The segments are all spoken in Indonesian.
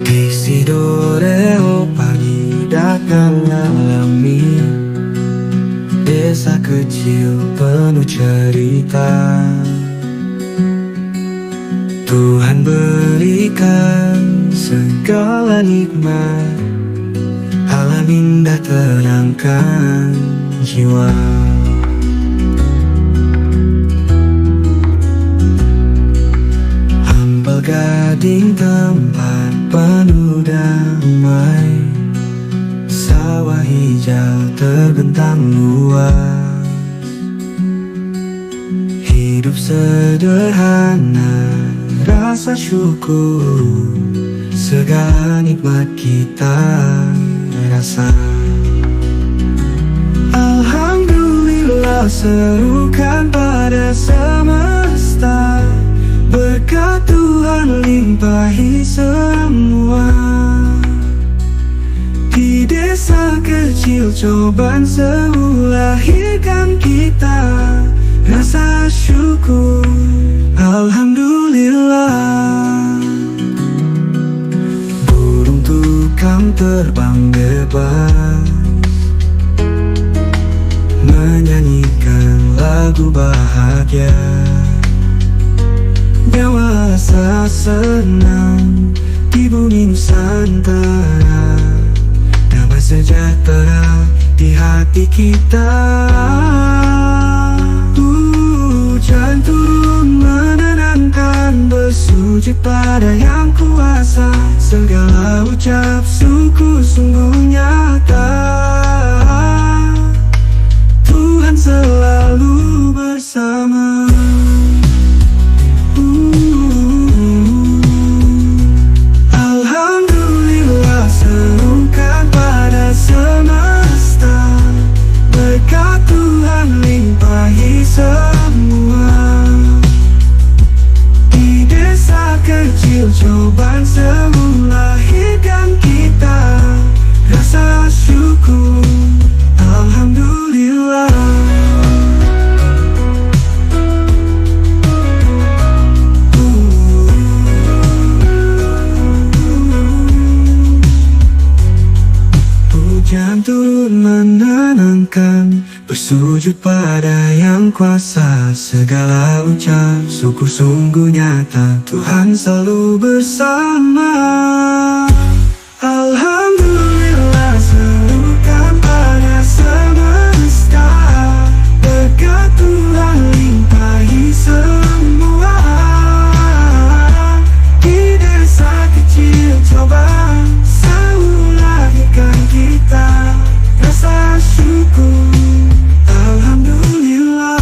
Isidoreo pagi datang alami, desa kecil penuh cerita. Tuhan berikan segala nikmat, alam indah tenangkan jiwa. Hampel Gading tempat penuh damai, sawah hijau terbentang luas. Hidup sederhana, rasa syukur, segala nikmat kita rasa. Alhamdulillah, serukan pada semesta, berkat Tuhan limpahi semua. Di desa kecil cobaan semu lahirkan kita rasa syukur. Alhamdulillah. Burung tukang terbang bebas, menyanyikan lagu bahagia. Dewasa senang di bumi Nusantara, damai sejahtera di hati kita. Hujan turun menenangkan, bersujud pada Yang Kuasa, segala ucap syukur sungguh nyata. Tuhan selalu bersama. Alhamdulillah, serukan pada semesta, berkat Tuhan limpahi semua. Di desa kecil cobaan semu lahirkan kita rasa syukur. Alhamdulillah. Hujan turun menenangkan, bersujud pada Yang Kuasa, segala ucap syukur sungguh nyata. Tuhan selalu bersama. Alhamdulillah, serukan pada semesta, berkat Tuhan limpahi semua. Di desa kecil cobaan selalu lahirkan kita rasa syukur. Alhamdulillah.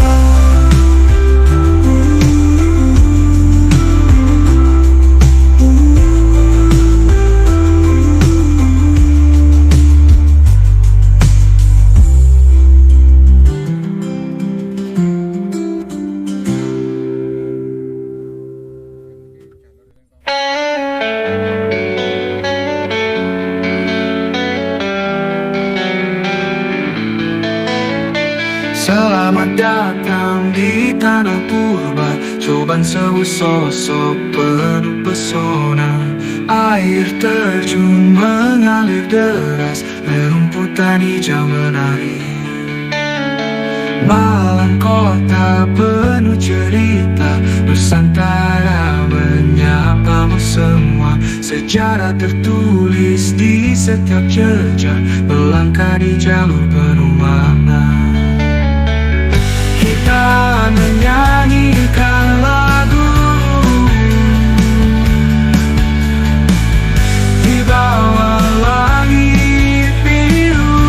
Selamat datang di tanah purba, cobaan sewu sosok penuh pesona. Air terjun mengalir deras, rerumputan hijau menari. Malam kota penuh cerita, Nusantara menyapamu semua. Sejarah tertulis di setiap jejak, melangkah di jalur penuh makna. Kita menyanyikan lagu di bawah langit biru,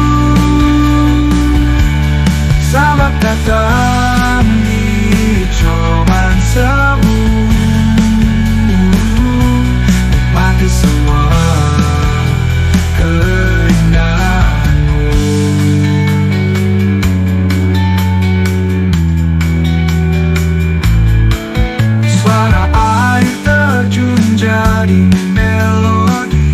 sahabat datang di cobaan semu, nikmati semua keindahanmu. Suara air terjun jadi melodi,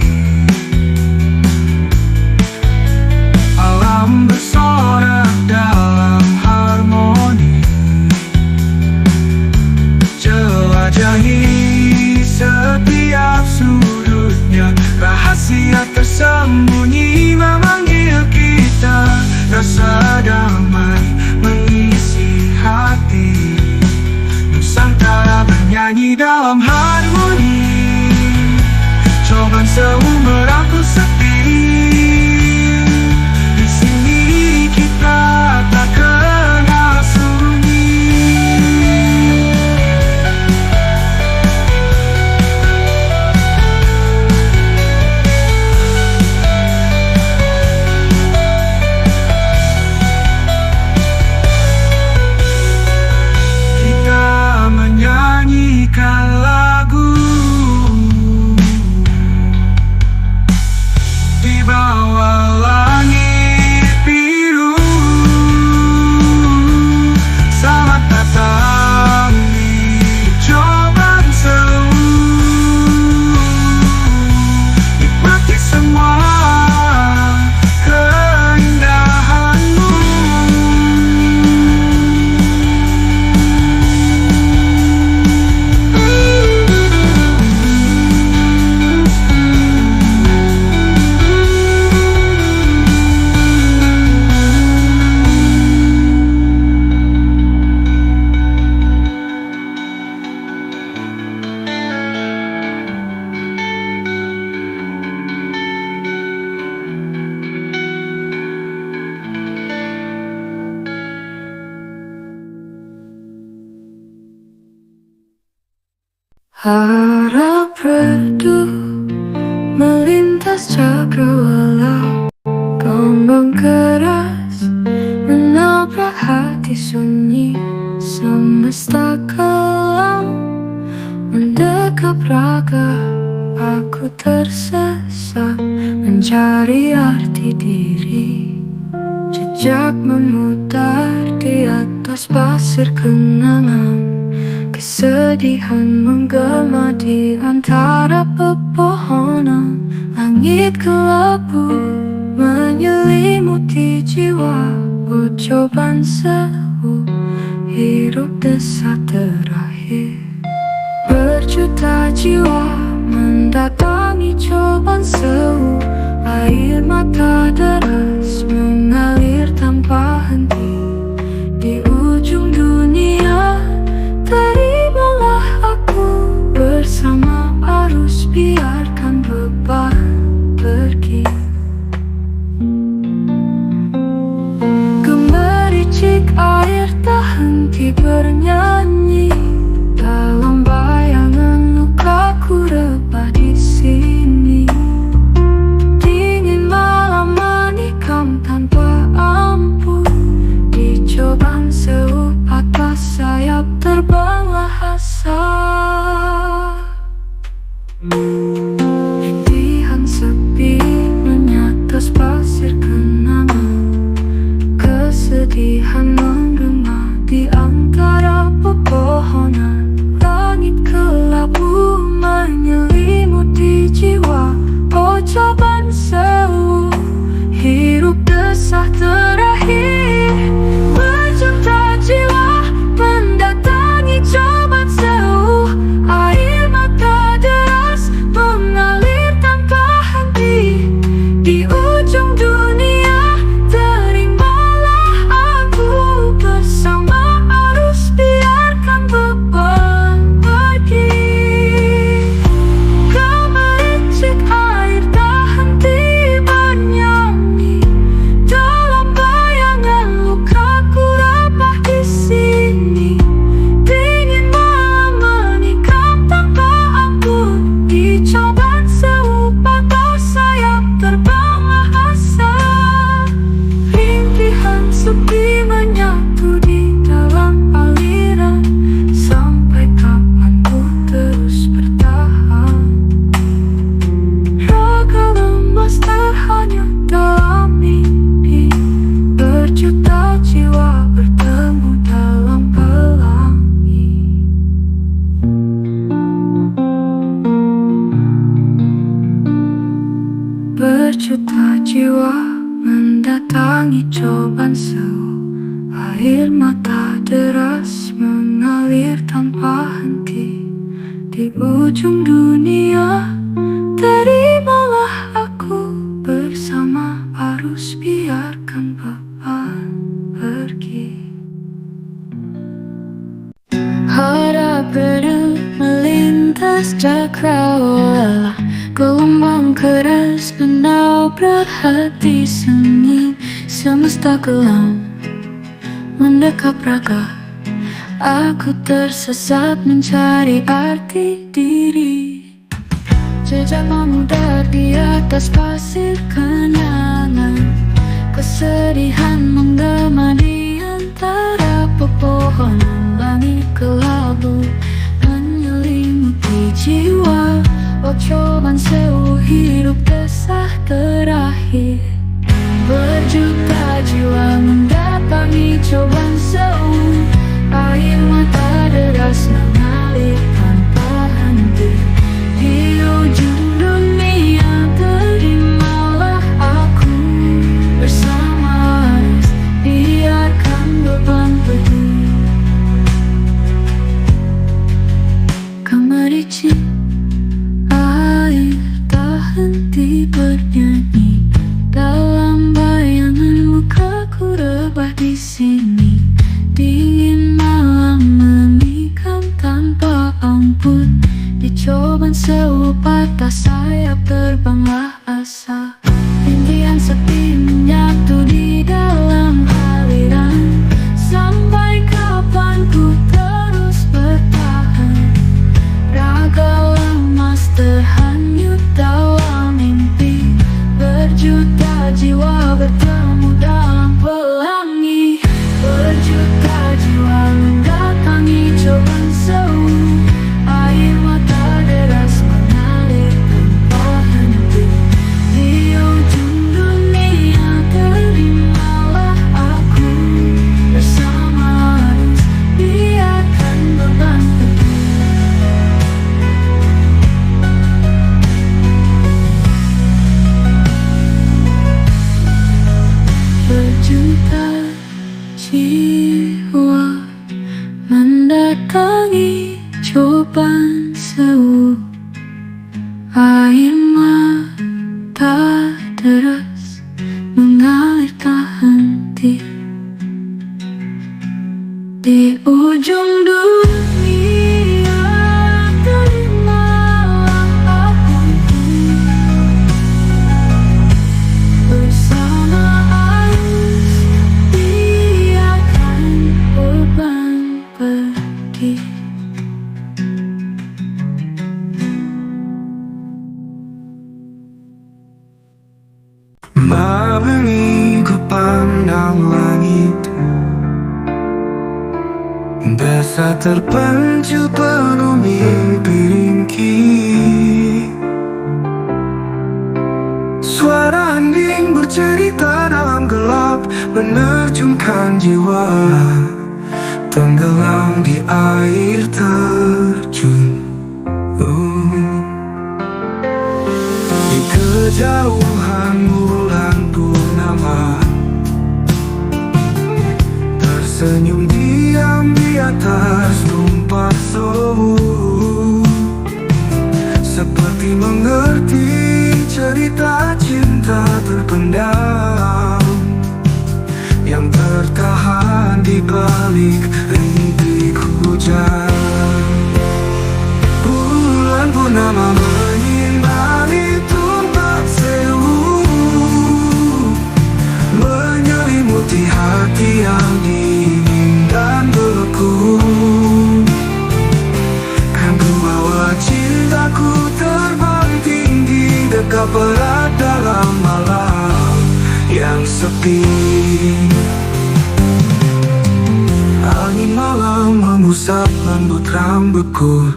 alam bersorak dalam harmoni. Jelajahi setiap sudut banyak rahasia tersembunyi memanggil kita. Rasa damai mengisi hati, Nusantara bernyanyi dalam harmoni. Coban seumur aku sepi, di sini kita tak kenal sunyi. Kita menyanyikan lagu di bawah langit biru. Selamat datang di Coban Sewu, nikmati semua keindahanmu. Harap redup melintas cakrawala, gelombang keras menabrak hati sunyi. Semesta kelam mendekap raga, aku tersesat mencari arti diri. Jejak memutar di atas pasir kenangan, kesedihan menggema di antara pepohonan. Langit kelabu menyelimuti jiwa. Oh Coban Sewu, hirup desah terakhir. Berjuta jiwa mendatangi Coban Sewu, air mata deras mengalir tanpa henti. Di ujung dunia terimalah aku bersama arus, biarkan beban pergi. Gemericik air tak henti bernyanyi, dalam bayangan lukaku rebah di sini. Dingin malam menikam tanpa ampun, di Coban Sewu atas sayap terbanglah asa. Rintihan sepi menyatas pasir kenangan, kesedihan menggema di antara pepohonan. Langit kelabu menyelimuti jiwa. Oh Coban Sewu, hirup desah terakhir. Berjuta jiwa mendatangi Coban Sewu, air mata deras mengalir tanpa henti. Di ujung dunia terimalah aku bersama arus, biarkan beban pergi. Gemericik air tak henti bernyanyi, dalam bayangan lukaku rebah di sini. Dingin malam menikam tanpa ampun, di Coban Sewu patah sayap terbanglah asa. Rintihan sepi menyatu di dalam aliran, sampai kapan ku terus bertahan? Raga lemas terhanyut dalam mimpi, berjuta jiwa bertemu dalam pelangi. Berjuta jiwa mendatangi Coban Sewu, air mata deras mengalir tanpa henti. Di ujung dunia teri berdu melintas cakrawala. Gelombang keras menabrak hati seni. Semesta kelam mendekap raga. Aku tersesat mencari arti diri. Jejak memudar di atas pasir kenangan. Kesedihan menggema di antara pepohonan. Langit kelabu menyelimuti jiwa. Coban sewu hidup desah terakhir. Berjuta jiwa mendatangi coban sewu. Air mata deras mengalir tanpa henti. Di ujung dunia terimalah aku bersama arus. Biarkan beban pergi. Kemericik air tak henti bernyanyi. Dalam bayangan lukaku rebah di sini. Dingin malam memikam tanpa ampun. Di coban sewu patah sayap terbanglah asa. Impian sepi menyatu di dalam aliran. Sampai kapan ku terus bertahan? Raga lemas terhanyut dalam mimpi. Berjuta jiwa bertemu dalam pelangi. Berjuta jiwa mendatangi coban sewu. Air mata deras mengalir tanpa henti. Di ujung dunia terimalah aku bersama arus. Biarkan beban pergi. Berjuta jiwa mendatangi coban sewu. Air mata deras mengalir tak henti. Di ujung dunia terimalah aku bersama arus. Biarkan beban pergi. Malam ini ku pandang langit. Desa terpencil penuh mimpi ringkih. Suara hening bercerita dalam gelap, menerjunkan jiwa tenggelam di air terjun. Di kejauhan bulan purnama tersenyum diam di atas tumpak sewu. Seperti mengerti cerita cinta terpendam yang tertahan di balik rintik hujan. Bulan purnama menyinari tumpak sewu, menyelimuti hati yang dingin dan beku. Kan ku bawa cintaku terbang tinggi, dekat berat dalam malam yang sepi. Angin malam mengusap lembut rambutku.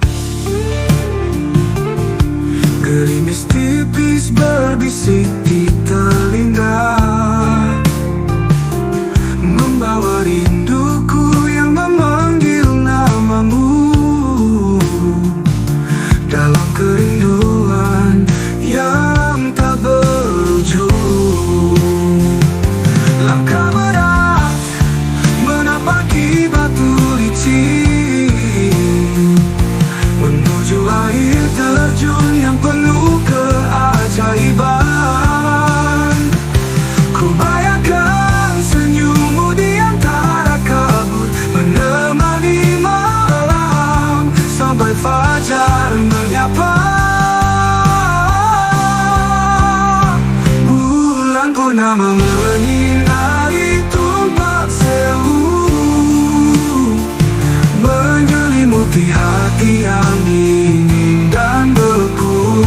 Gerimis tipis berbisik di telinga, membawa rinduku yang memanggil namamu. Dalam kerinduan yang tak berujung, langkah berat menapaki batu licin, menuju air terjun yang penuh keajaiban. Ku bayangkan senyummu di antara menyelimuti hati yang dingin dan beku.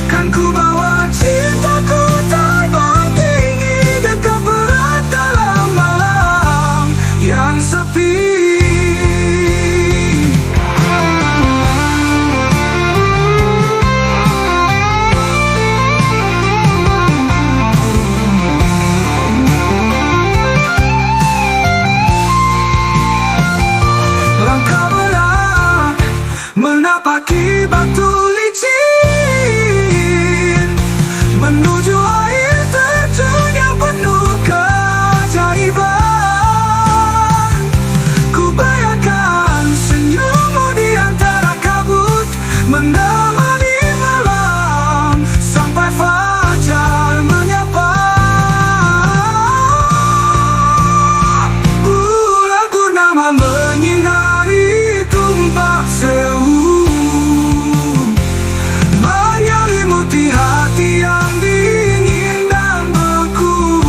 Kan ku bawa cintaku terbang tinggi, dekat berat dalam malam yang sepi. Langkah berat menapaki batu licin, menuju air terjun yang penuh keajaiban. Ku bayangkan senyummu di antara kabut, menemani malam sampai fajar menyapa. Bulan purnama menyinari Tumpak Sewu, menyelimuti hati yang dingin dan beku.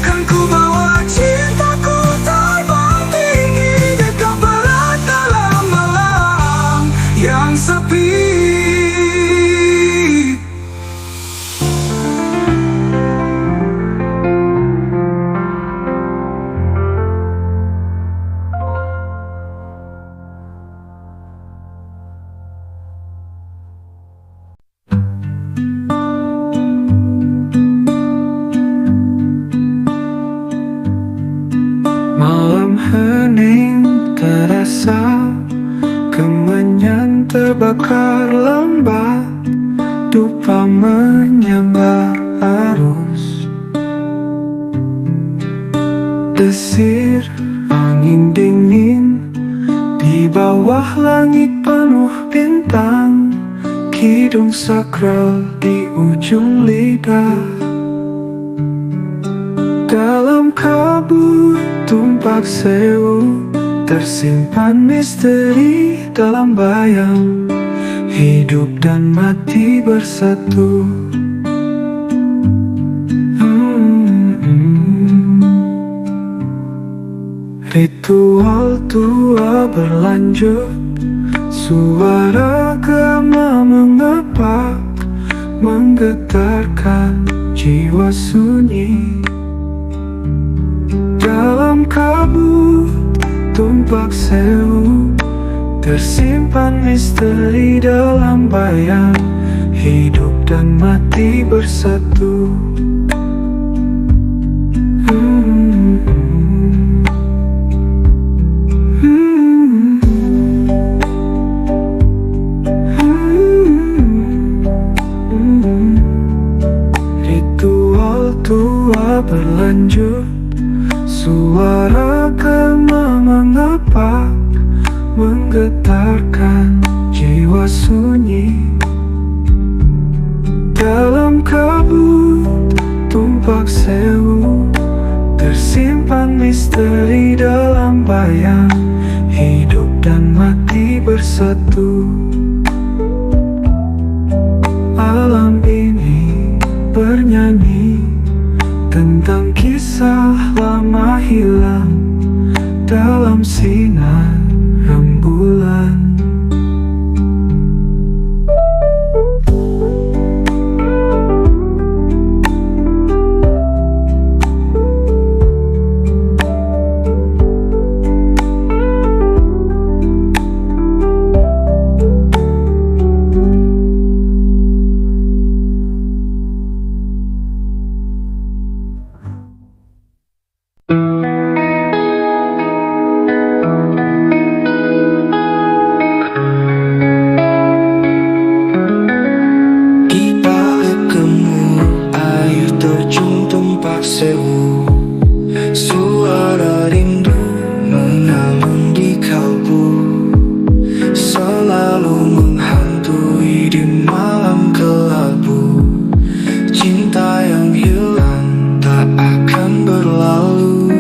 Kan ku bawa cintaku terbang tinggi, dekat berat dalam malam yang sepi. Malam hening terasa, kemenyan terbakar lambat, dupa menyambar arus. Desir angin dingin di bawah langit penuh bintang, kidung sakral di ujung lidah. Dalam kabut Tumpak Sewu tersimpan misteri dalam bayang, hidup dan mati bersatu. Ritual tua berlanjut, suara gema mengepak, menggetarkan jiwa sunyi. Dalam kabut Tumpak Sewu tersimpan misteri dalam bayang, hidup dan mati bersatu. Ritual tua berlanjut, suara gema mengepak, menggetarkan jiwa sunyi. Dalam kabut Tumpak Sewu tersimpan misteri dalam bayang, hidup dan mati bersatu. Alam ini bernyanyi tentang kisah lama hilang dalam sinar rembulan. Sewu, suara rindu mengalun di kalbu, selalu menghantui di malam kelabu. Cinta yang hilang tak akan berlalu.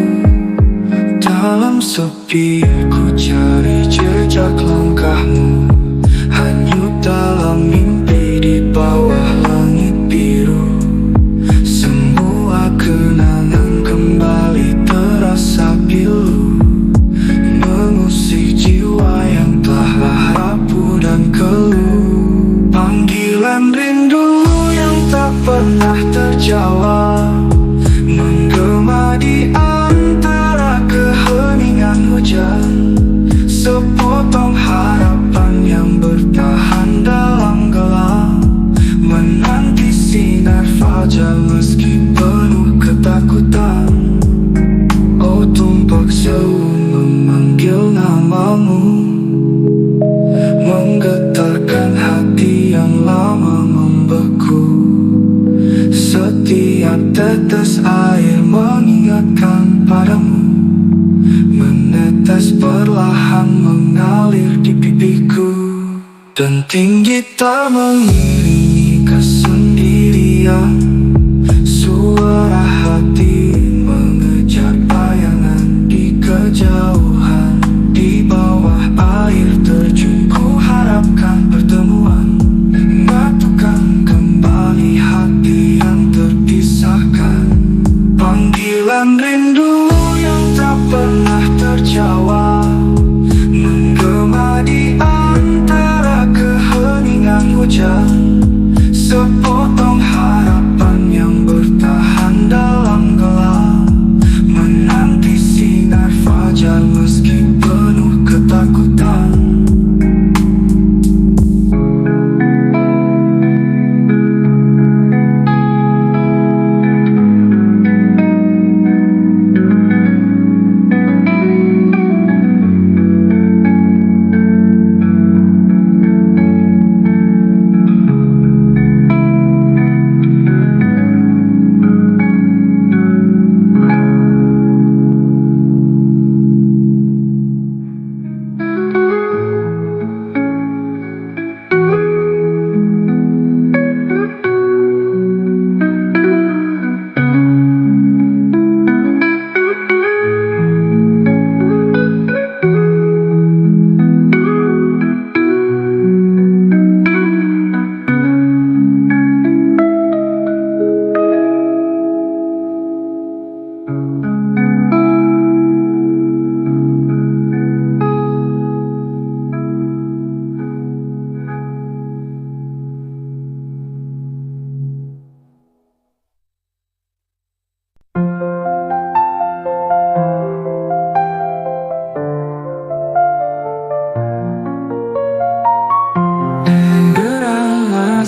Dalam sepi ku cari jejak langkahmu, hanyut dalam mimpi di bawah langit biru. Kenangan kembali terasa pilu. jauh memanggil namamu, menggetarkan hati yang lama membeku. Setiap tetes air mengingatkan padamu, menetes perlahan mengalir di pipiku. Dan tinggi tak mengiringi kesendirian, suara hati mengejar bayangan di kejauhan. Di bawah air terjun ku harapkan pertemuan, menyatukan kembali hati yang terpisahkan. Panggilan rindu yang tak pernah terjawab menggema di antara keheningan hujan. Sepotong harapan yang bertahan dalam gelap, menanti sinar fajar meski penuh ketakutan.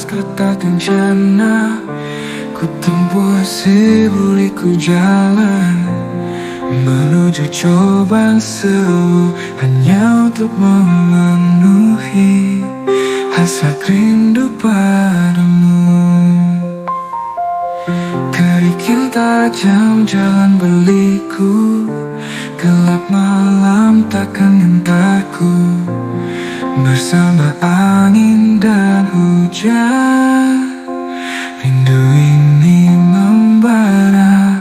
Kata kencana ku tempuh si-liku jalan menuju cobaan seru, hanya untuk memenuhi hasrat rindu padamu. Kerikil tajam jalan berliku, gelap malam takkan hentakku. Bersama angin dan hujan, rindu ini membara.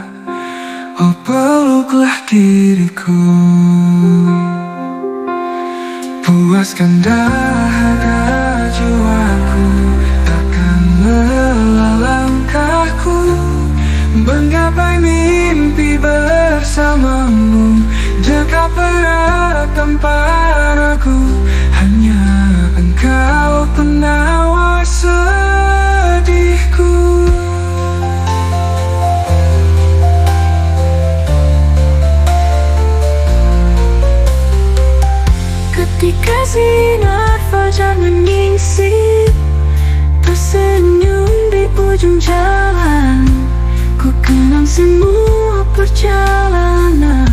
Oh peluklah diriku, puaskan dahaga jiwaku. Takkan lelah langkahku menggapai mimpi bersamamu. Dekat erat tanpa ragu, hanya engkau penawar sedihku. Ketika sinar fajar menyingsing, tersenyum di ujung jalan, ku kenang semua perjalanan.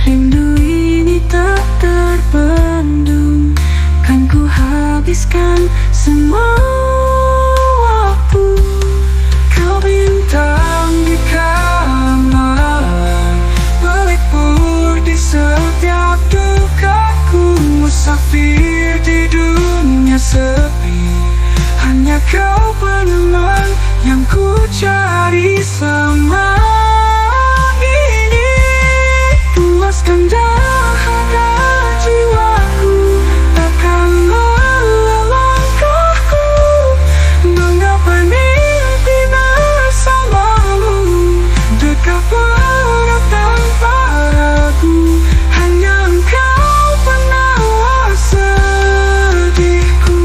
Rindu ini tak terbendung, kan ku habiskan semua waktu. Kau bintang di kala malam, melipur di setiap dukaku. Musafir di dunia sepi, hanya kau peneman yang ku cari selama ini. Puaskan dahaga jiwaku, takkan lelah langkahku menggapai mimpi bersamamu. Dekat erat tanpa ragu, hanya engkau penawar sedihku.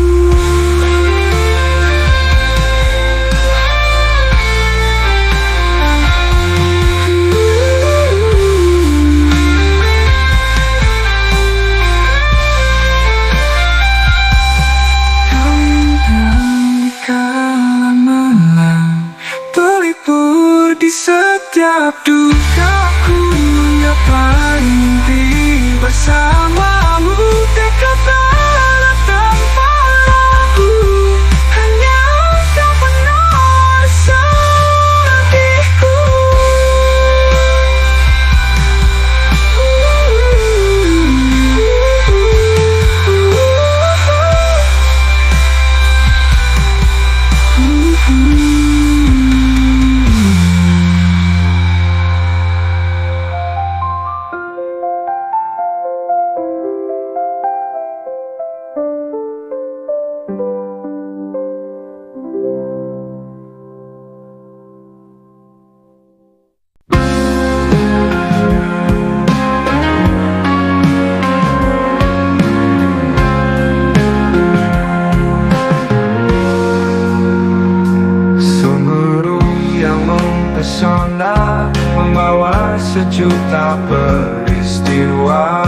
sejuta peristiwa,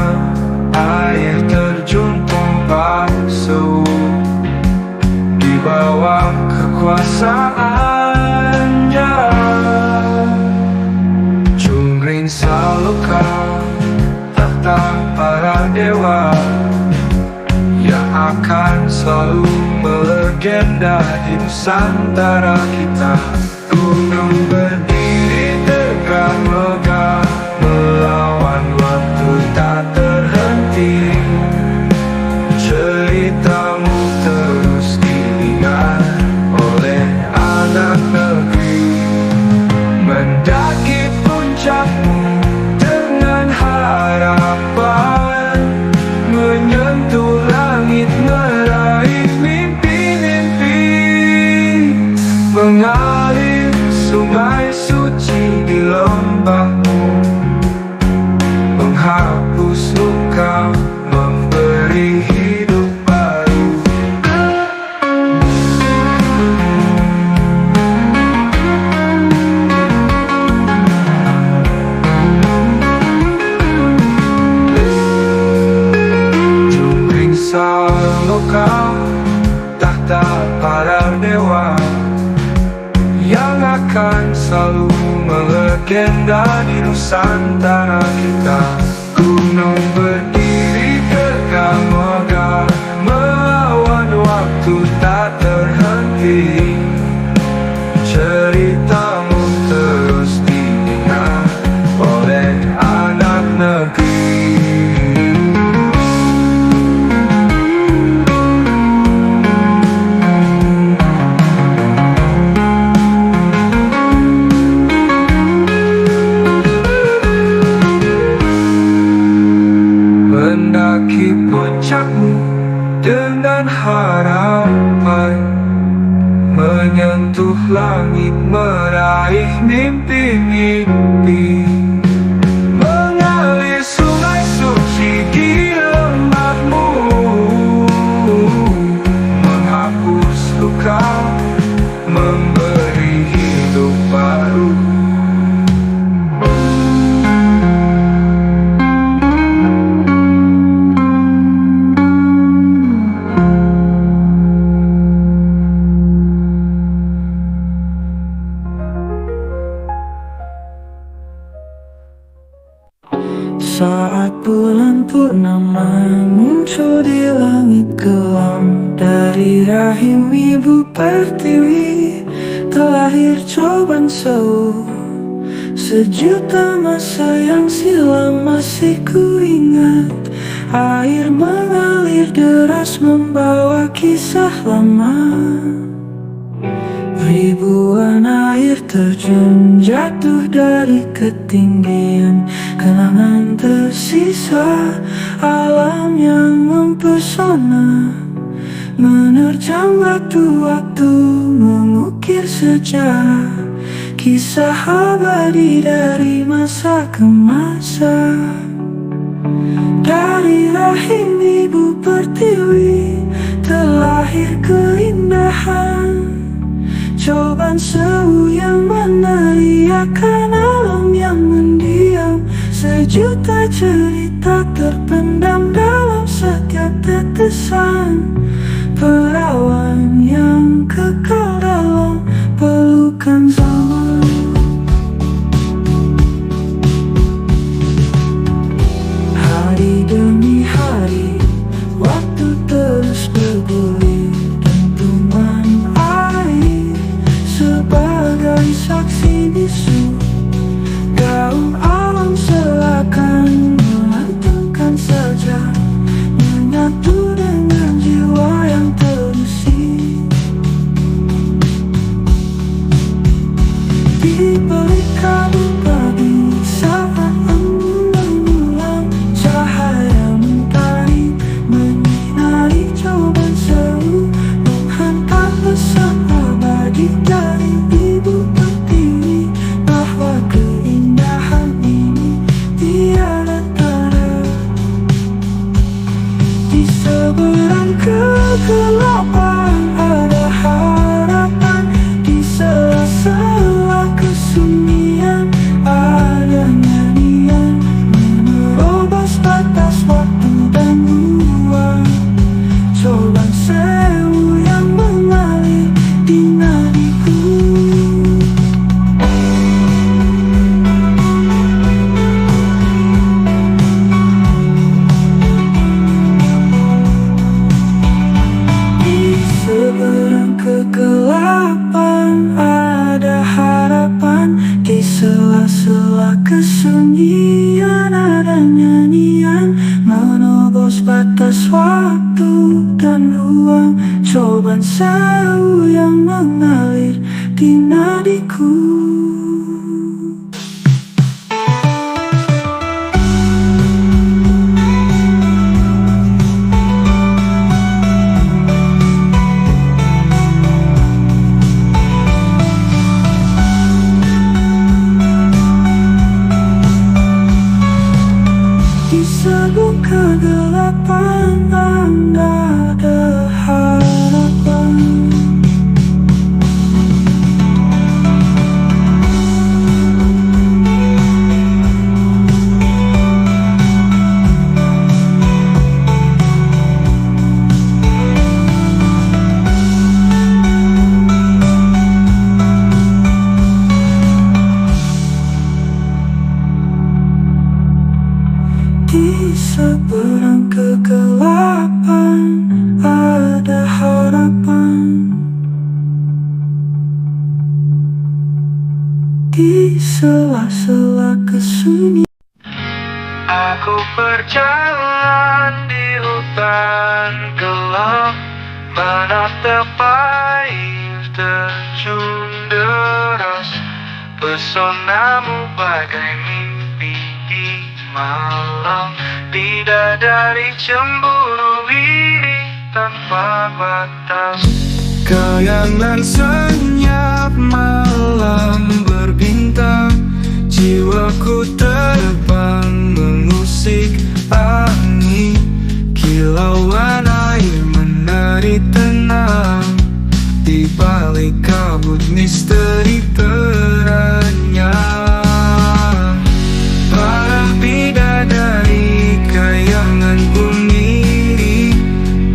air terjun pompa sewu di bawah kekuasaannya. Cungkring Saloka, tahta para dewa yang akan selalu melegenda di Nusantara kita. Gunung berdiri tegak megah, melawan waktu tak terhenti. Ceritamu terus diingat oleh anak negeri. Mendaki puncakmu dengan harapan, menyentuh langit meraih mimpi-mimpi. Mengalir sungai suci di lembahmu, menghapus luka, memberi hidup baru. Cungkring Saloka, tahta para dewa yang akan selalu melegenda di Nusantara kita. Gunung berdiri tegak megah, melawan waktu tak terhenti. Ceritamu terus diingat oleh anak negeri. Mendaki puncakmu dengan harapan, menyentuh langit meraih mimpi-mimpi. Mengalir sungai suci di lembahmu, menghapus luka, memberi hidup baru. Saat bulan purnama muncul di langit kelam, dari rahim ibu pertiwi terlahir Coban Sewu. Sejuta masa yang silam masih kuingat, air mengalir deras membawa kisah lama. Ribuan air terjun jatuh dari ketinggian, kenangan tersisa, alam yang mempesona. Menerjang waktu-waktu, mengukir sejarah, kisah abadi dari masa ke masa. Dari rahim ibu pertiwi terlahir keindahan Coban Sewu yang meneriakan alam yang mendiam. Sejuta cerita terpendam dalam setiap tetesan, perawan yang kekal dalam pelukan zaman. Hari demi hari, waktu terus bergulir, dentuman air sebagai saksi bisu. Gaung alam seakan melantunkan saja, menyatu dengan jiwa yang terusik. Di balik kabut pagi saat embun cahaya mentari menyinari Coban Sewu, menghantar pesan abadi dari ibu pertiwi bahwa keindahan ini tiada tara. Di seberang kegelapan ada harapan, di sela-sela kesunyian ada nyanyian. sewu yang mengalir di nadiku. Di sebuah kegelapan ada harapan. Di seberang kegelapan ada harapan. Di sela-sela kesunyian Aku berjalan di hutan gelap, menatap air terjun deras. Pesonamu bagai mimpi di malam, bidadari cemburu iri tanpa batas. Kayangan senyap malam berbintang, jiwaku terbang mengusik angin. Kilauan air menari tenang, di balik kabut misteri teranyang. Para bidadari kayangan bunyi,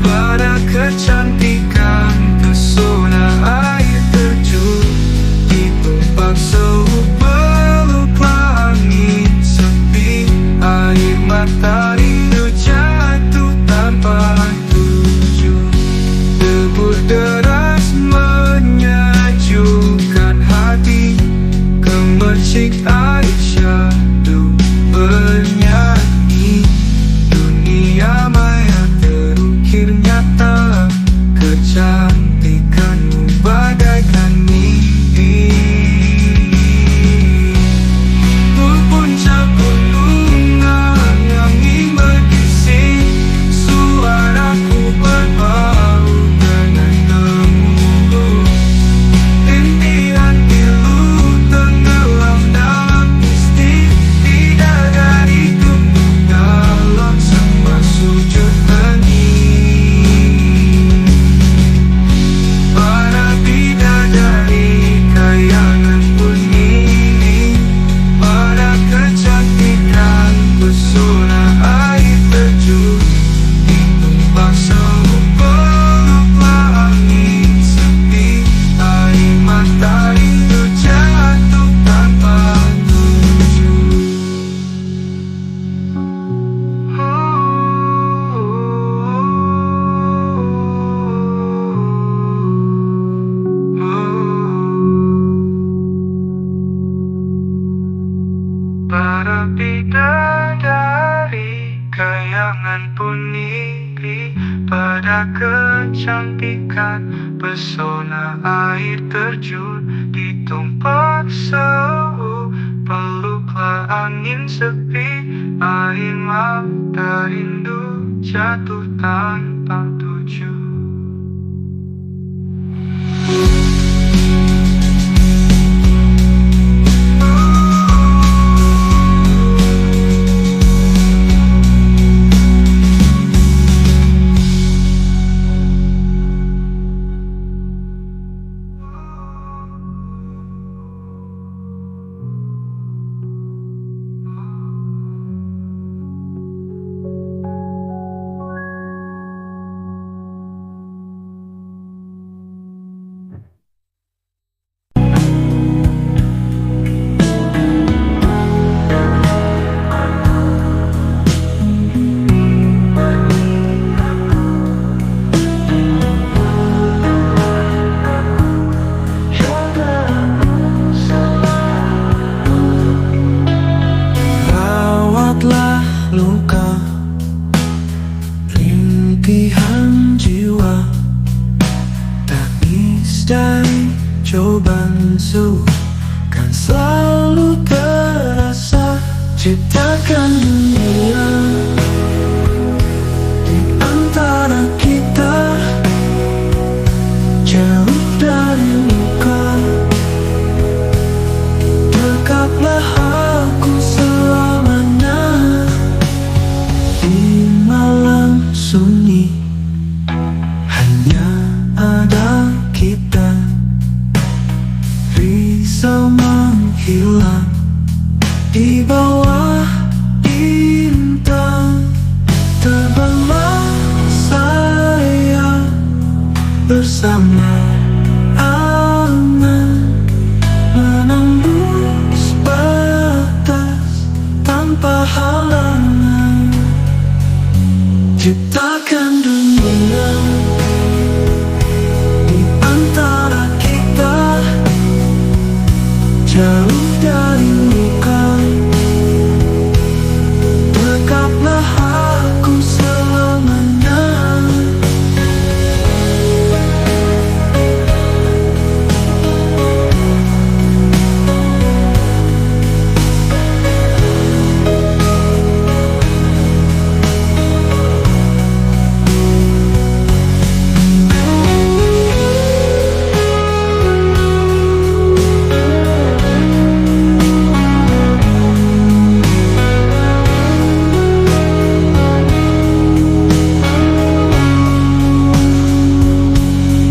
pada kecantikan pesona air terjun di tempat sewu peluk langit sepi. Air mata rindu jatuh tanpa tujuan, debur deras menyejukkan hati. Gemercik air syahdu bernyanyi, dunia maya terukir nyata. Kecantikanmu bagaikan mimpi. Berpuncak gunungan angin bergising, suaraku berbau dengan gemuruh. Rintihan pilu tenggelam dalam mistik, bidadariku dalam sebuah sujud hening. Para bidadari kayangan bunyi, pada kecantikan pesona air terjun di tempat sewu peluk langit sepi. Air mata rindu jatuh tanpa tujuan. Para bidadari kayangan puniri, pada kecantikan pesona air terjun di tempat sewu peluklah angin sepi. Air mata rindu jatuh tanpa tujuan. Ciptakan dunia di antara kita, jauh dari luka. Dekaplah aku selamanya.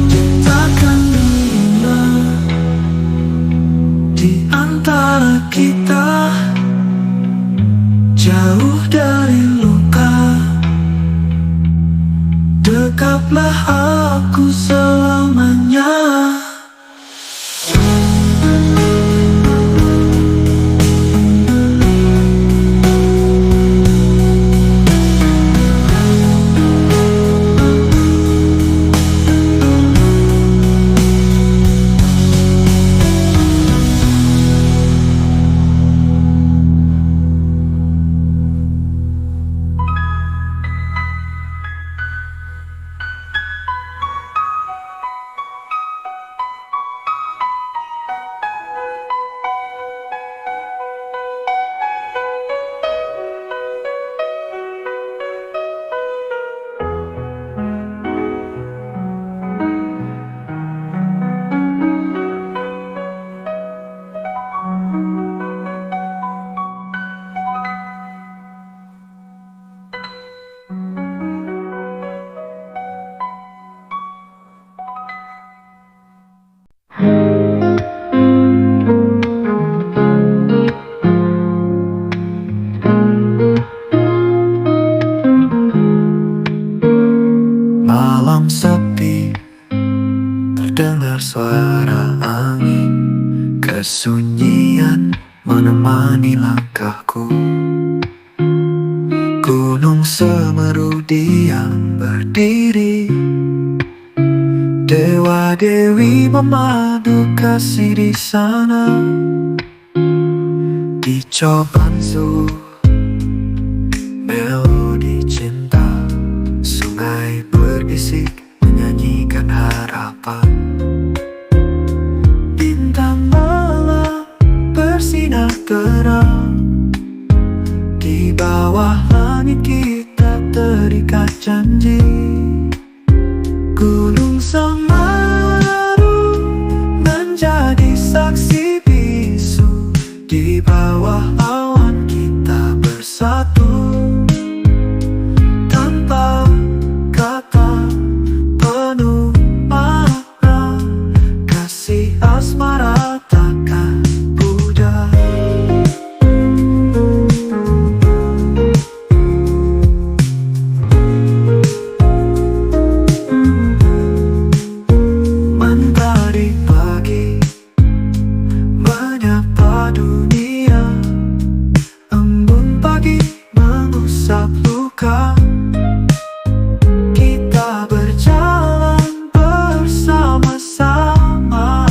Ciptakan dunia di antara kita, jauh dari luka. Dekaplah aku selamanya. Malam sepi, terdengar suara angin. Kesunyian menemani langkahku. Gunung Semeru diam berdiri. Dewa Dewi memadu kasih di sana. Di Chobanzu, melodi cinta. Sungai berbisik menyanyikan harapan. Bintang malam bersinar terang. Di bawah langit kita terikat janji. Gunung Semeru menjadi saksi bisu. Di bawah awan kita bersatu. Tanpa kata penuh makna, kasih asmara takkan pudar. Mentari pagi menyapa dunia. Embun pagi mengusap luka. Kita berjalan bersama-sama,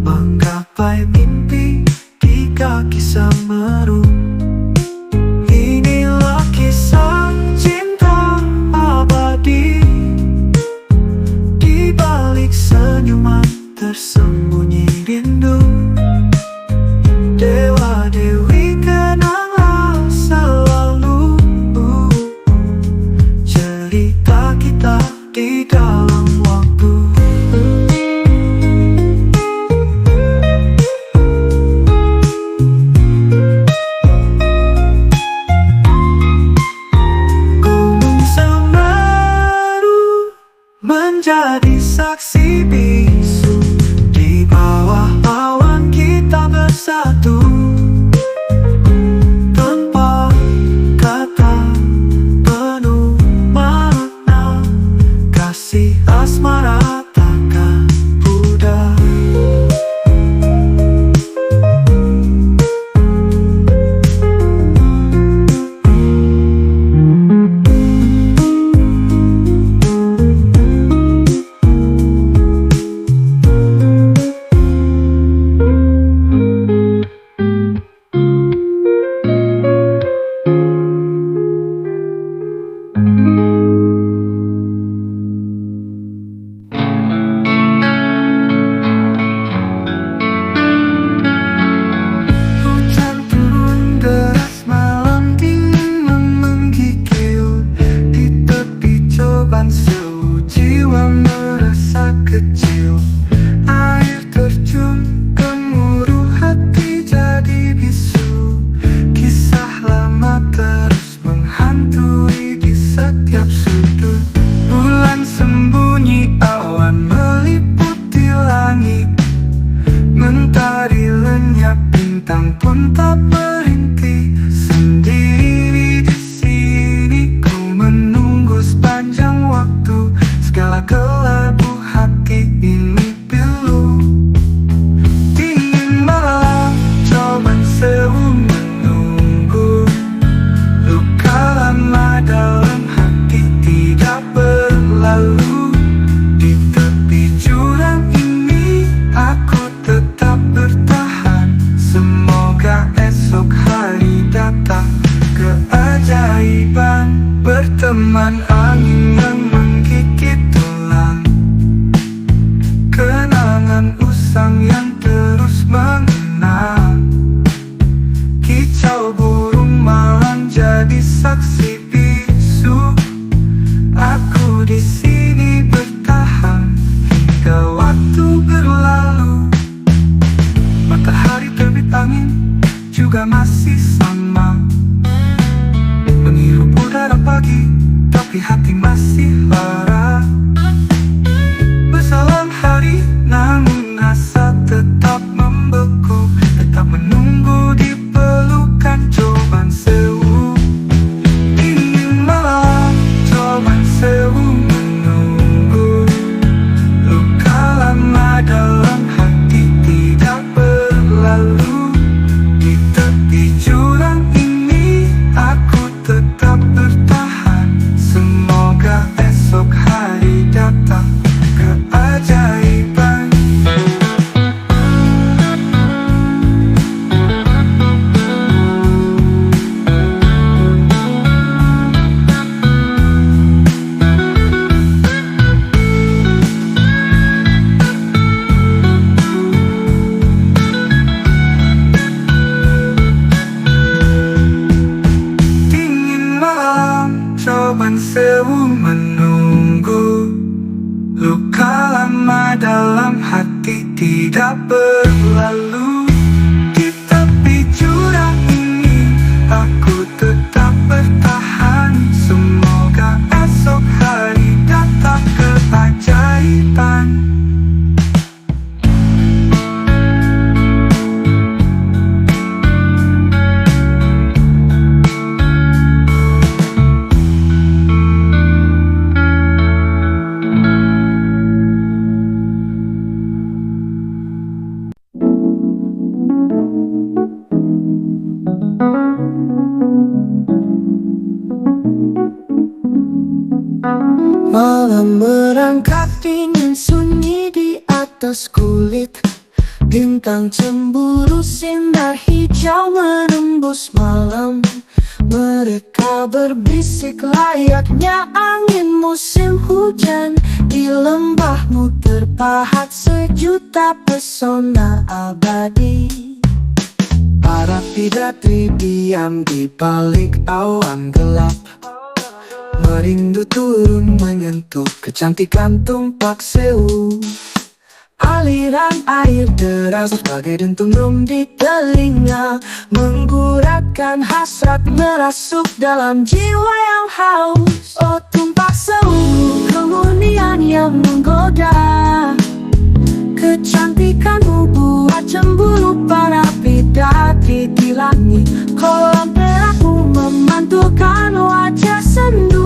menggapai mimpi di kaki Semeru. Inilah kisah cinta abadi. Di balik senyuman tersembunyi rindu. Dewa Dewi kenanglah selalu cerita kita di dalam waktu. Gunung Semeru menjadi saksi bisu. Di bawah awan kita bersatu. Tanpa kata penuh makna, kasih asmara takkan pudar. menyantui di setiap sudut. Bulan sembunyi, awan meliputi langit. Mentari lenyap, bintang pun tak berhenti. Sendiri di sini ku menunggu sepanjang waktu. Segala kelabu hati ini pilu. Dingin malam, coban sewu menunggu. Luka lama dalam hati tidak berlalu. Di tepi jurang ini aku tetap bertahan. Semoga esok hari datang keajaiban. Berteman angin yang menggigit tulang. Kenangan usang yang terus mengenang. Kicau burung malam jadi saksi bisu. Aku di sini bertahan hingga waktu berlalu. Matahari terbit, angin juga masih sama. Menghirup udara pagi, tapi hati masih lara. Berselang hari, namun asa tetap membeku. Tetap menunggu di pelukan coban sewu. Dingin malam, coban sewu menunggu. Luka lama dalam hati tidak berlalu. Di tepi jurang ini aku tetap bertahan. Semoga esok hari datang keajaiban. Dingin malam, coban sewu menunggu. Luka lama dalam hati tidak berlalu. Di tepi jurang ini aku tetap bertahan. Semoga esok hari datang keajaiban. Malam merangkak dingin sunyi di atas kulit. Bintang cemburu sinar hijau menembus malam. Mereka berbisik layaknya angin musim hujan. Di lembahmu terpahat sejuta pesona abadi. Para bidadari diam di balik awan gelap. Merindu turun menyentuh kecantikan tumpak sewu. Aliran air deras sebagai dentum di telinga, mengguratkan hasrat merasuk dalam jiwa yang haus. Oh tumpak sewu, kemunian yang menggoda. Kecantikanmu buat cemburu para bidadari di langit. Kolam perakmu memantulkan wajah sendu.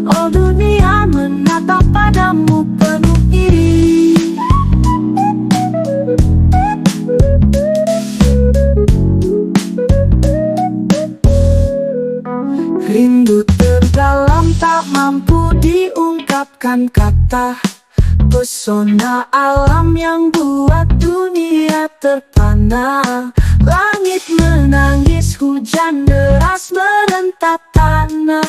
Oh dunia menatap padamu penuh iri. Rindu terdalam tak mampu diungkapkan kata. Pesona alam yang buat dunia terpana. Langit menangis, hujan deras merentap tanah.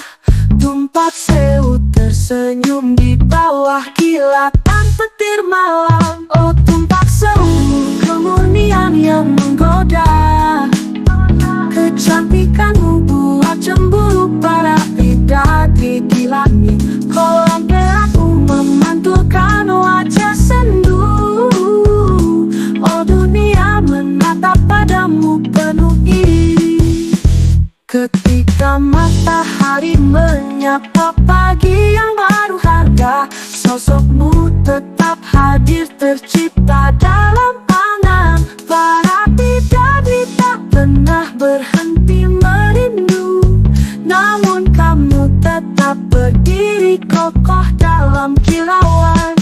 Tumpak sewu tersenyum di bawah kilatan petir malam. Oh tumpak sewu, kemurnian yang menggoda. Kecantikanmu buat cemburu para bidadari di langit. Kolam perakmu memantulkan wajah sendu. Oh dunia menatap padamu penuh iri. Ketika matahari menyapa pagi yang baru harga, sosokmu tetap hadir tercipta dalam angan. Para bidadari tak pernah berhenti merindu, namun kamu tetap berdiri kokoh dalam kilauan.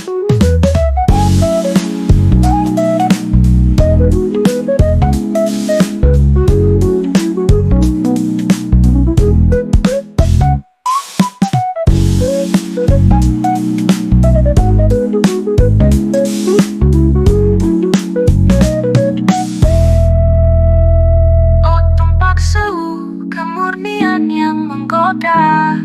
Oh tumpak sewu, kemurnian yang menggoda.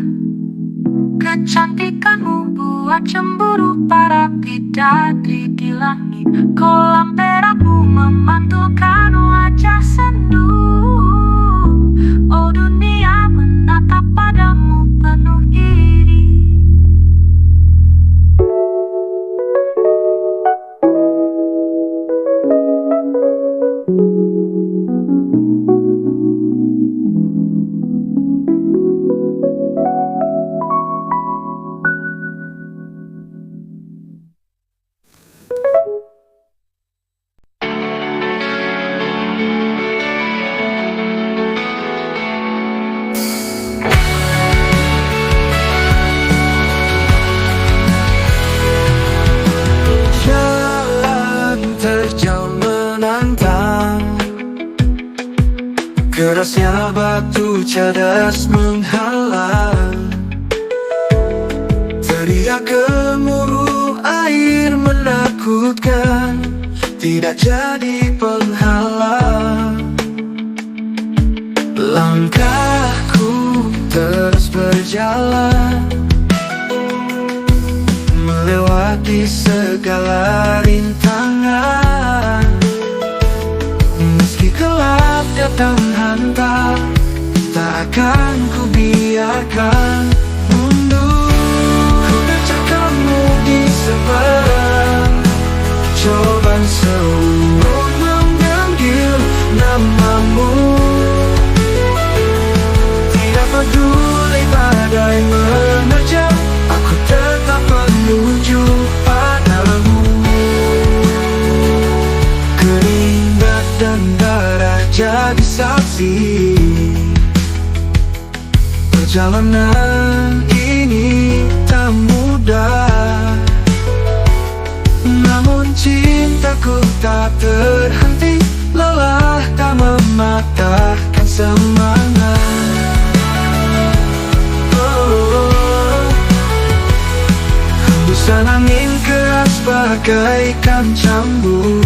Kecantikanmu buat cemburu para bidadari di langit. Kolam perakmu memantulkan wajah sendu. Oh dunia menatap padamu penuh iri. Jalan terjal menantang, kerasnya batu cadas menghalang. Teriak gemuruh air menakutkan, tidak jadi penghalang. Langkahku terus berjalan, melewati segala rintangan. Meski gelap datang hantar, tak akan ku biarkan mundur. Ku ajak kamu di seberang, coba seluruh memanggil namamu. Tidak peduli badai menerjang, aku tetap menuju padamu. Keringat dan darah jadi saksi, perjalanan ini tak mudah. Namun cintaku tak terhenti, lelah tak mematahkan semangat. Hembusan angin keras bagaikan cambuk,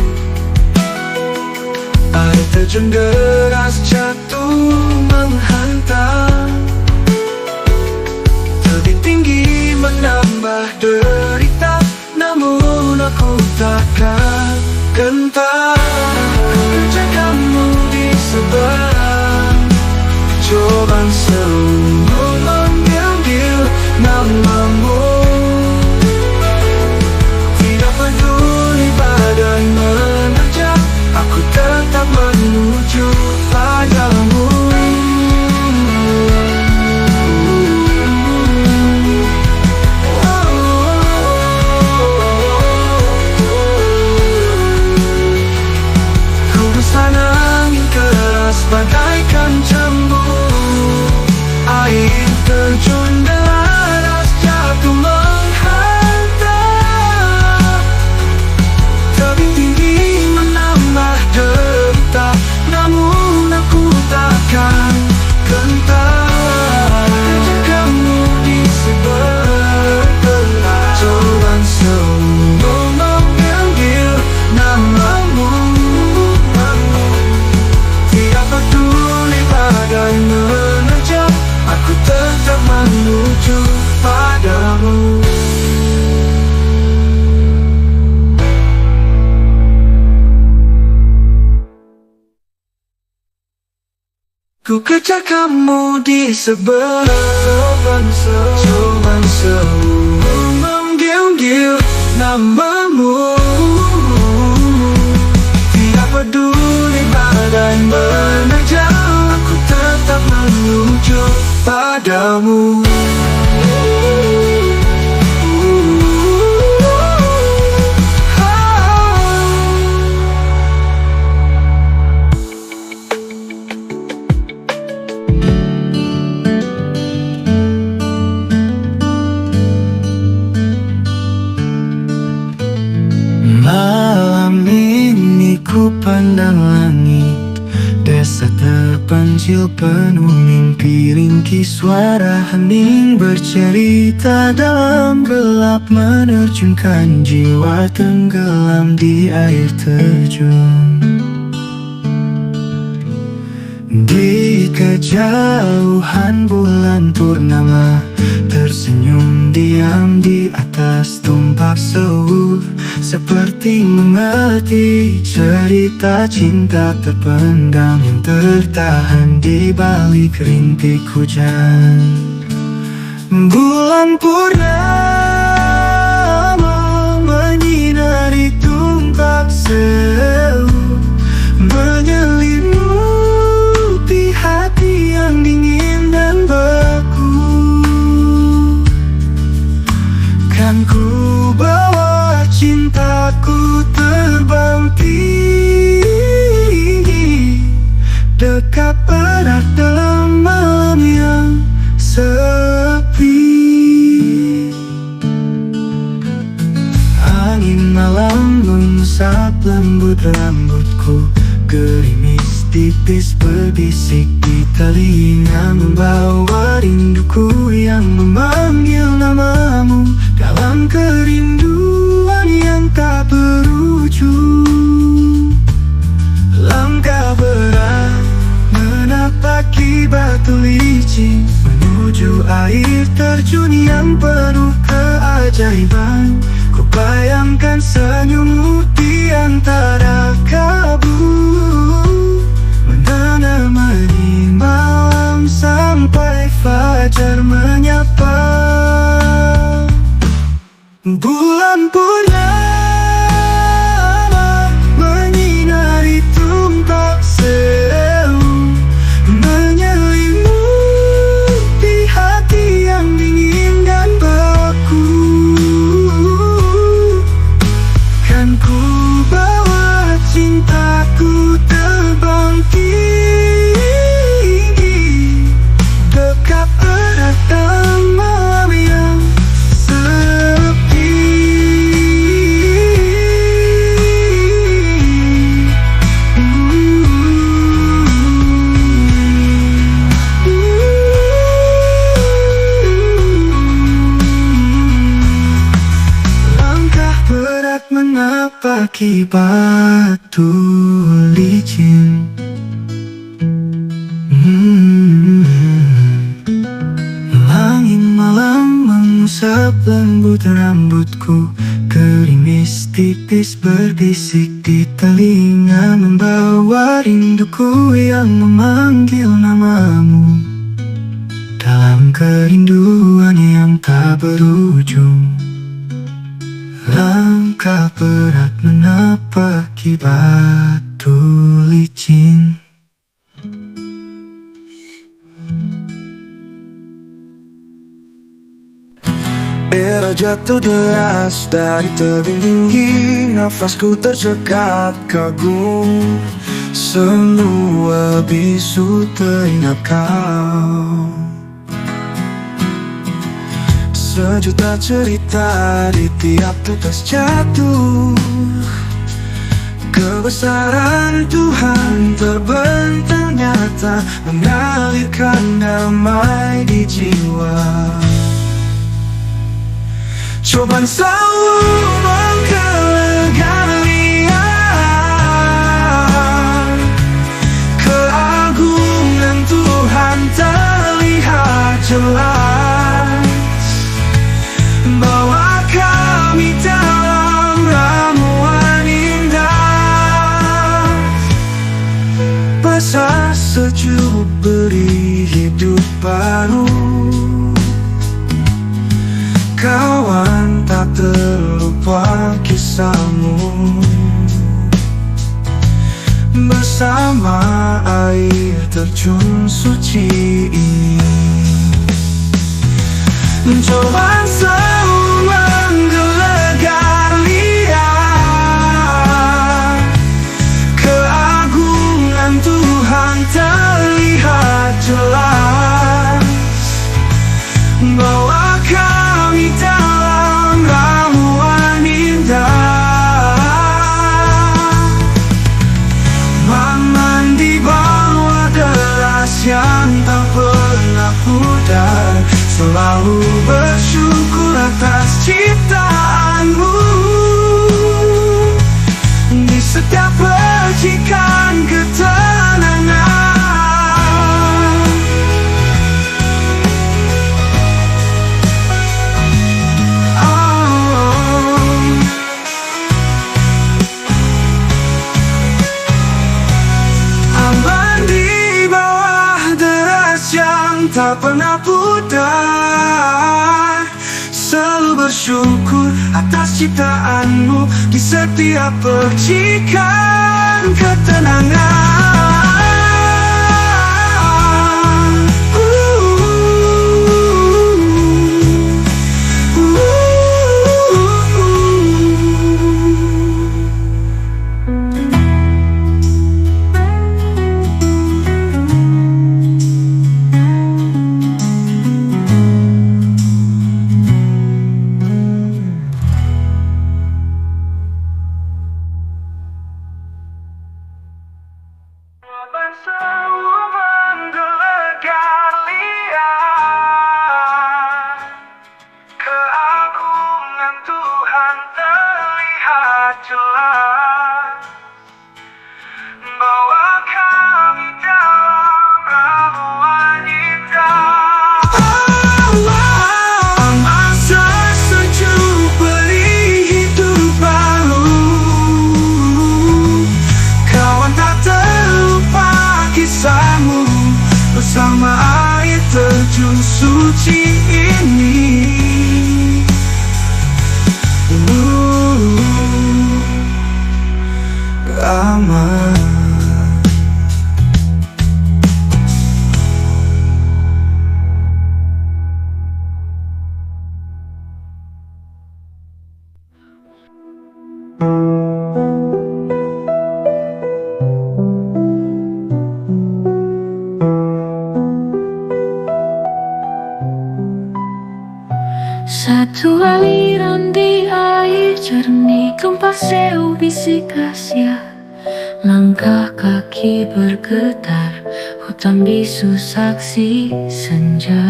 air terjun deras jatuh menghantam. Tebing tinggi menambah derita, namun aku takkan gentar. Ajak kamu di seberang, coba selalu memanggil namamu. Tidak peduli badai menerjang, aku tetap menuju padamu. Hembusan angin keras bagaikan cambuk, air terjun deras jatuh menghantam. Tebing tinggi menambah derita, namun aku takkan gentar. Ajak kamu di seberang, coba selalu memanggil namamu. Tidak peduli badai menerjang, aku tetap menuju padamu. Ku kejar kamu di seberang, coba selalu memanggil namamu. Tidak peduli badai menerjang, aku tetap menuju padamu. Malam ini ku pandang langit, desa terpencil penuh mimpi, ringkih suara hening bercerita dalam gelap, menerjunkan jiwa tenggelam di air terjun. Di kejauhan bulan purnama tersenyum diam di atas tumpak sewu, seperti mengerti cerita cinta terpendam yang tertahan di balik rintik hujan. Bulan purnama menyinari tumpak sewu, menyelimuti hati yang dingin dan beku. Kan ku bawa cintaku terbang tinggi, dekat erat dalam malam yang sepi. Angin malam mengusap lembut rambutku, gerimis tipis berbisik di telinga, membawa rinduku yang memanggil namamu dalam kerinduan yang tak berujung. Langkah berat menapaki batu licin, menuju air terjun yang penuh keajaiban. Ku bayangkan senyummu di antara kabut, menemani malam sampai fajar menyapa. Bulan purnama menyinari tumpak sewu, menyelimuti hati yang dingin dan beku. Kan ku bawa cintaku terbang tinggi, dekat erat dalam malam yang sepi. Langkah berat menapaki batu licin. Langit malam mengusap lembut rambutku, gerimis tipis berbisik di telinga, membawa rinduku yang memanggil namamu dalam kerinduan yang tak berujung. Langkah berat menapaki batu licin. Era jatuh deras dari tebing tinggi, nafasku tercekat kagum. Semua bisu teringat kau. Sejuta cerita di tiap tetes jatuh, kebesaran Tuhan terbentang nyata, mengalirkan damai di jiwa. Cobaan selalu menggeliat, keagungan Tuhan terlihat jelas. Bawa kami dalam ramuan indah, basah sejuk beri hidup baru. Kawan, tak terlupa kisahmu, bersama air terjun suci ini. mencoba selalu menggelegar liar. Keagungan Tuhan terlihat jelas bahwa kami dalam ramuan indah, aman di bawah deras yang tak pernah pudar. Selalu bersyukur atas ciptaanmu, di setiap percikan ketenangan. Aman di bawah deras yang tak pernah pudar. Selalu bersyukur atas ciptaanmu, di setiap percikan ketenangan. Selalu menggelegar liar. Keagungan Tuhan terlihat jelas bahwa kami dalam ramuan indah. Masa sejuk beri hidup baru, kawan tak terlupa kisahmu bersama air terjun suci ini. Aman. Satu aliran di air jernih, tumpah seu bisik rahasia. Langkah kaki bergetar, hutan bisu saksi senja.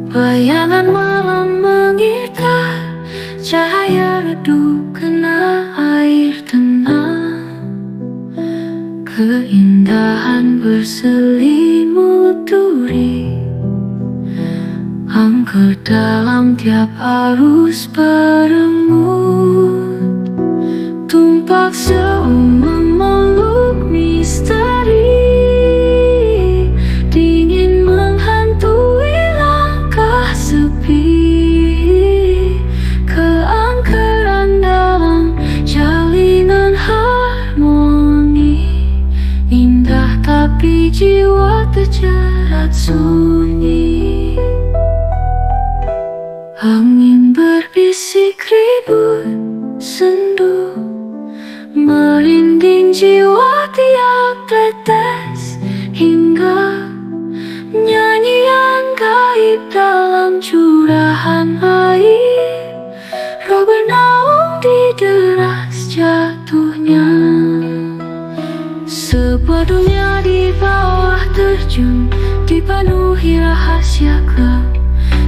Bayangan malam mengitar, cahaya redup kena air tenang. Keindahan berselimut duri, angker dalam tiap arus beremut. Tumpak seu memeluk misteri, dingin menghantui langkah sepi. Keangkeran dalam jalinan harmoni, indah tapi jiwa terjerat sunyi. Angin berbisik ribut sendu, merinding jiwa tiap tetes, hingga nyanyian gaib dalam curahan air. Roh bernaung di deras jatuhnya, sebuah dunia di bawah terjun, dipenuhi rahasia gelap.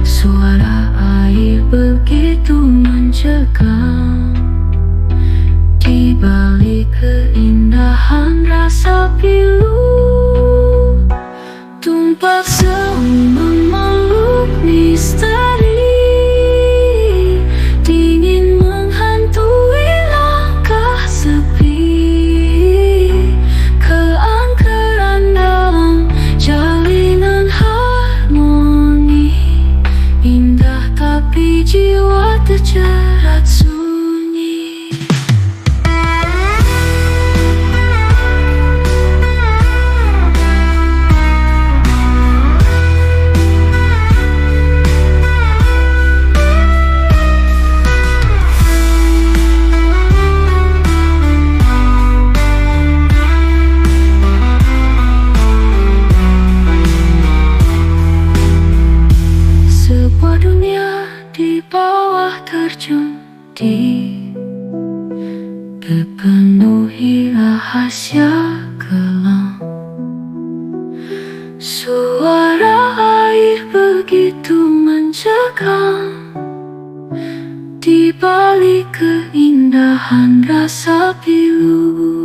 Suara air begitu mencekam, di balik keindahan rasa pilu. Tumpak seu memeluk misteri, dingin menghantui langkah sepi. Keangkeran dalam jalinan harmoni, indah tapi jiwa terjerat sunyi. abadi, dipenuhi rahasia kelam. Suara air begitu mencekam, di balik keindahan rasa pilu.